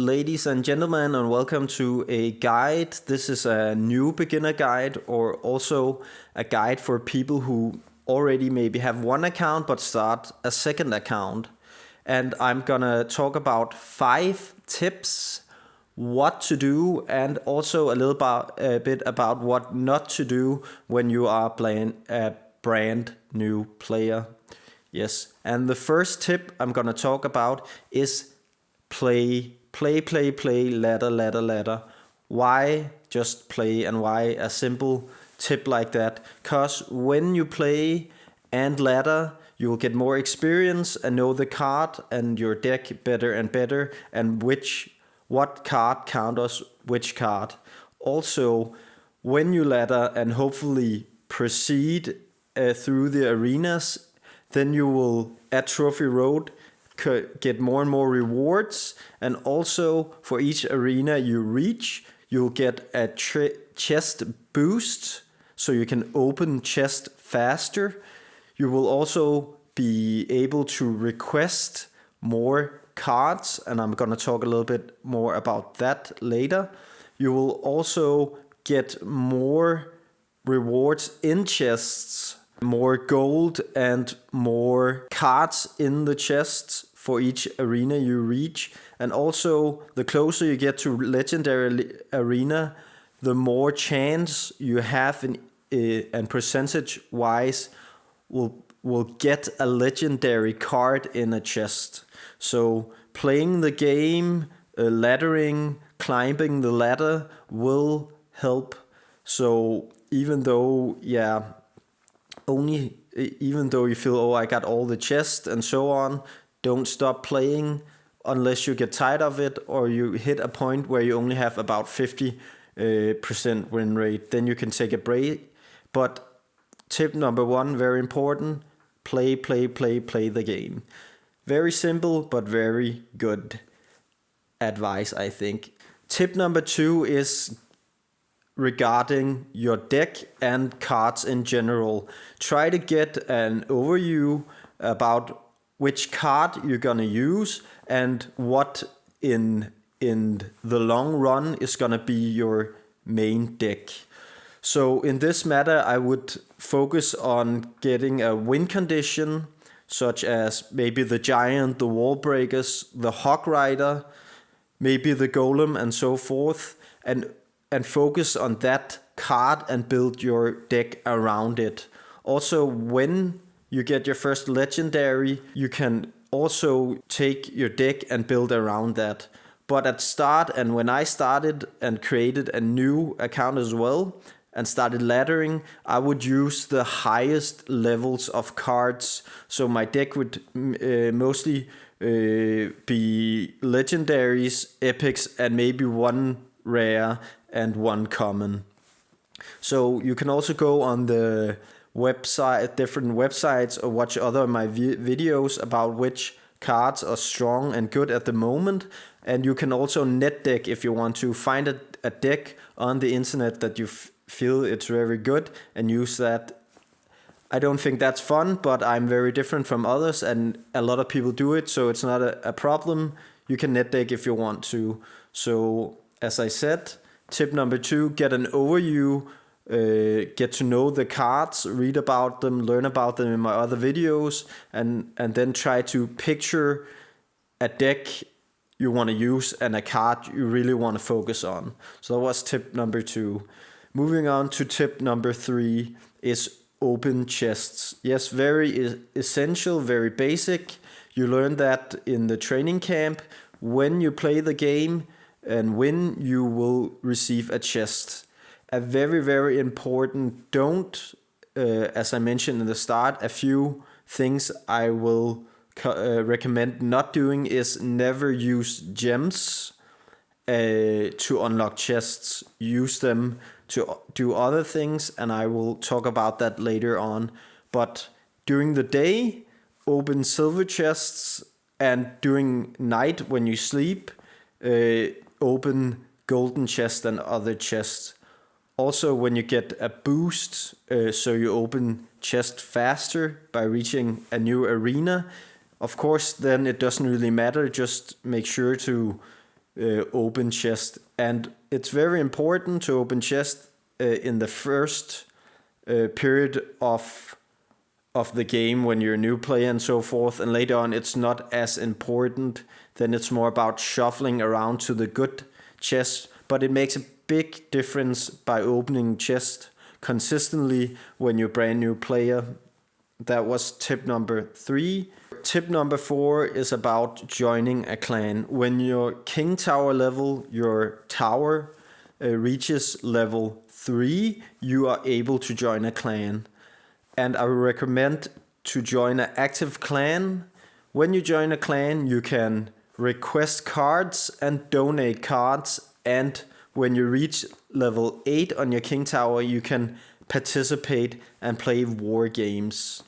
ladies and gentlemen, and welcome to a guide. This is a new beginner guide, or also a guide for people who already maybe have one account but start a second account. And I'm gonna talk about 5 tips what to do, and also a bit about what not to do when you are playing a brand new player. Yes, and the first tip I'm gonna talk about is play, ladder. Why just play, and why a simple tip like that? Because when you play and ladder, you will get more experience and know the card and your deck better and better, and what card counters which card. Also, when you ladder and hopefully proceed through the arenas, then you will at Trophy Road get more and more rewards, and also for each arena you reach, you'll get a chest boost, so you can open chest faster. You will also be able to request more cards, and I'm gonna talk a little bit more about that later. You will also get more rewards in chests, more gold and more cards in the chests for each arena you reach. And also, the closer you get to legendary arena, the more chance you have and percentage wise will get a legendary card in a chest. So playing the game, laddering, climbing the ladder will help. So even though you feel, oh, I got all the chests and so on, don't stop playing unless you get tired of it, or you hit a point where you only have about 50% win rate. Then you can take a break. But tip number 1, very important, play the game. Very simple, but very good advice, I think. Tip number 2 is regarding your deck and cards in general. Try to get an overview about which card you're gonna use and what in the long run is gonna be your main deck. So in this matter, I would focus on getting a win condition, such as maybe the Giant, the Wall Breakers, the Hog Rider, maybe the Golem, and so forth, and focus on that card and build your deck around it. Also, when you get your first legendary, you can also take your deck and build around that. But at start, and when I started and created a new account as well and started laddering, I would use the highest levels of cards. So my deck would mostly be legendaries, epics, and maybe one rare and one common. So you can also go on the different websites, or watch other of my videos about which cards are strong and good at the moment. And you can also net deck if you want to find a deck on the internet that you feel it's very good and use that. I don't think that's fun, but I'm very different from others, and a lot of people do it, so it's not a problem. You can net deck if you want to. So as I said, tip number 2, get an overview, get to know the cards, read about them, learn about them in my other videos, and then try to picture a deck you want to use and a card you really want to focus on. So that was tip number 2. Moving on to tip number 3 is open chests. Yes, very essential, very basic. You learn that in the training camp when you play the game, and when you will receive a chest. A very, very important, as I mentioned in the start, a few things I will recommend not doing is never use gems to unlock chests. Use them to do other things, and I will talk about that later on. But during the day, open silver chests, and during night when you sleep, open golden chest and other chests. Also, when you get a boost, so you open chest faster by reaching a new arena. Of course, then it doesn't really matter. Just make sure to open chest. And it's very important to open chest in the first period of the game when you're a new player and so forth, and later on it's not as important. Then it's more about shuffling around to the good chest, but it makes a big difference by opening chest consistently when you're a brand new player. That was tip number 3. Tip number 4 is about joining a clan. When your king tower level, your tower reaches level 3, you are able to join a clan. And I would recommend to join an active clan. When you join a clan, you can request cards and donate cards. And when you reach level 8 on your king tower, you can participate and play war games.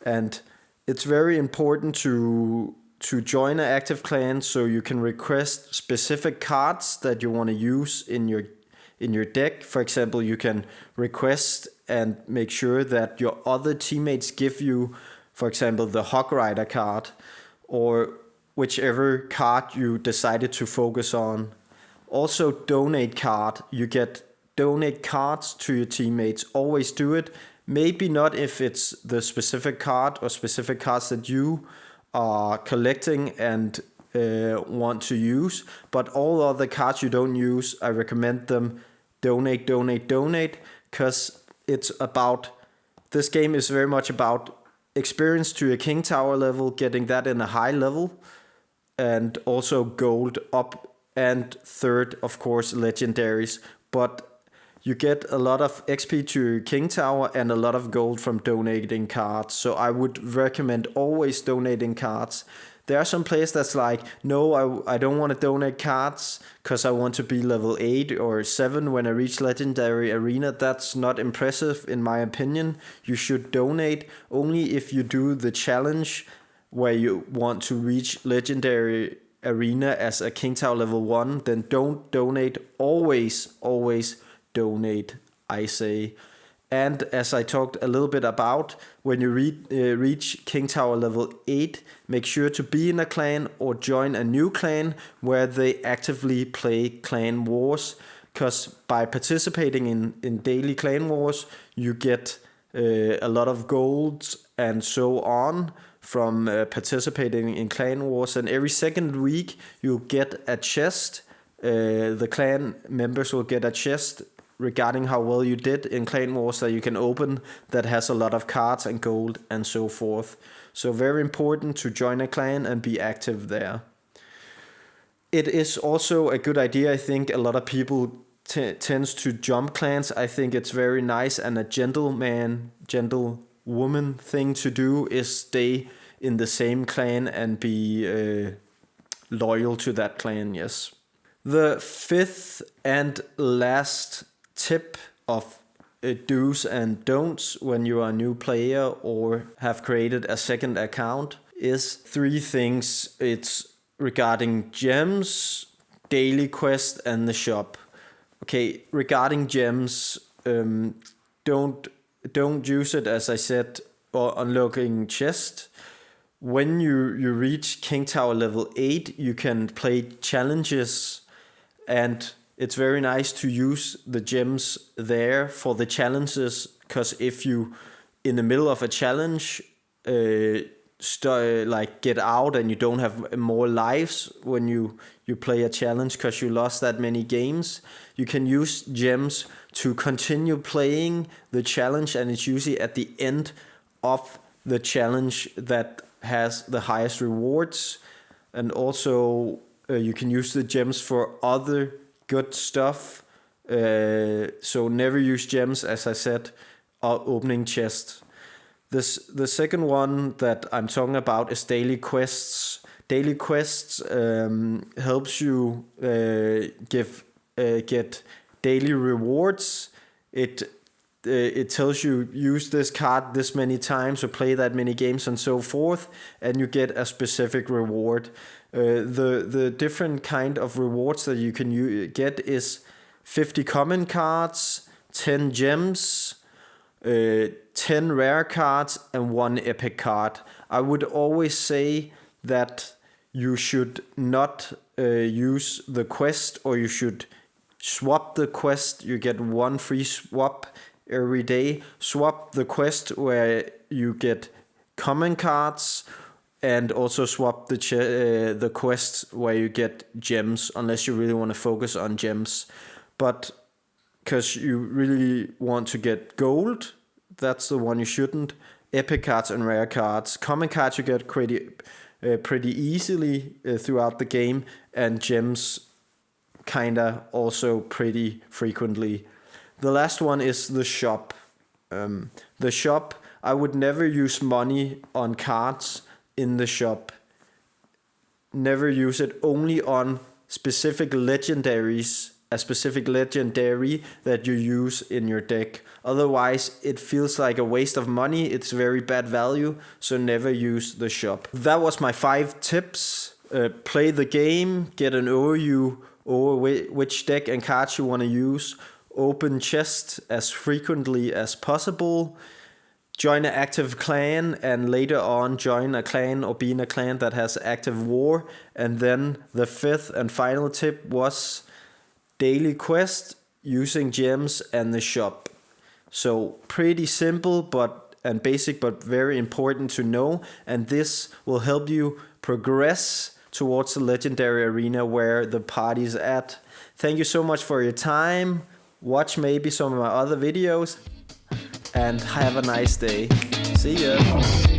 And it's very important to join an active clan so you can request specific cards that you want to use in your deck. For example, you can request and make sure that your other teammates give you, for example, the Hog Rider card or whichever card you decided to focus on. Also, donate card. You get donate cards to your teammates. Always do it. Maybe not if it's the specific card or specific cards that you are collecting and want to use, but all other cards you don't use, I recommend them donate, because this game is very much about experience to your king tower level, getting that in a high level, and also gold up, and third, of course, legendaries. But you get a lot of XP to your king tower and a lot of gold from donating cards. So I would recommend always donating cards. There are some players that's like, no, I don't want to donate cards because I want to be level 8 or 7 when I reach Legendary Arena. That's not impressive in my opinion. You should donate only if you do the challenge where you want to reach Legendary Arena as a king tower level 1. Then don't donate. Always donate, I say. And as I talked a little bit about, when you reach king tower level 8, make sure to be in a clan or join a new clan where they actively play clan wars, because by participating in daily clan wars, you get a lot of golds and so on from participating in clan wars. And every second week you get a chest. The clan members will get a chest regarding how well you did in clan wars that you can open, that has a lot of cards and gold and so forth. So very important to join a clan and be active there. It is also a good idea. I think a lot of people tends to jump clans. I think it's very nice, and a gentlewoman thing to do is stay in the same clan and be loyal to that clan. Yes. The 5th and last tip of do's and don'ts when you are a new player or have created a second account is 3 things. It's regarding gems, daily quest, and the shop. Okay, regarding gems, don't use it, as I said, or unlocking chest. When you reach king tower level 8, you can play challenges, and it's very nice to use the gems there for the challenges, because if you, in the middle of a challenge, get out and you don't have more lives when you play a challenge because you lost that many games, you can use gems to continue playing the challenge, and it's usually at the end of the challenge that has the highest rewards. And also you can use the gems for other good stuff. So never use gems, as I said, opening chests. The second one that I'm talking about is daily quests. Daily quests helps you get daily rewards. It tells you use this card this many times or play that many games and so forth, and you get a specific reward. The different kind of rewards that you can get is 50 common cards, 10 gems, 10 rare cards, and 1 epic card. I would always say that you should not use the quest, or you should swap the quest. You get 1 free swap every day. Swap the quest where you get common cards, and also swap the quests where you get gems, unless you really want to focus on gems. But because you really want to get gold, that's the one you shouldn't. Epic cards and rare cards. Common cards you get pretty easily throughout the game, and gems kinda also pretty frequently. The last one is the shop. The shop, I would never use money on cards in the shop. Never use it, only on specific legendaries, a specific legendary that you use in your deck. Otherwise, it feels like a waste of money. It's very bad value, so never use the shop. That was my 5 tips. Play the game, get an overview over which deck and cards you want to use. Open chests as frequently as possible. Join an active clan, and later on join a clan or be in a clan that has active war. And then the 5th and final tip was daily quest using gems and the shop. So pretty simple and basic, but very important to know. And this will help you progress towards the legendary arena where the party's at. Thank you so much for your time. Watch maybe some of my other videos, and have a nice day. See ya.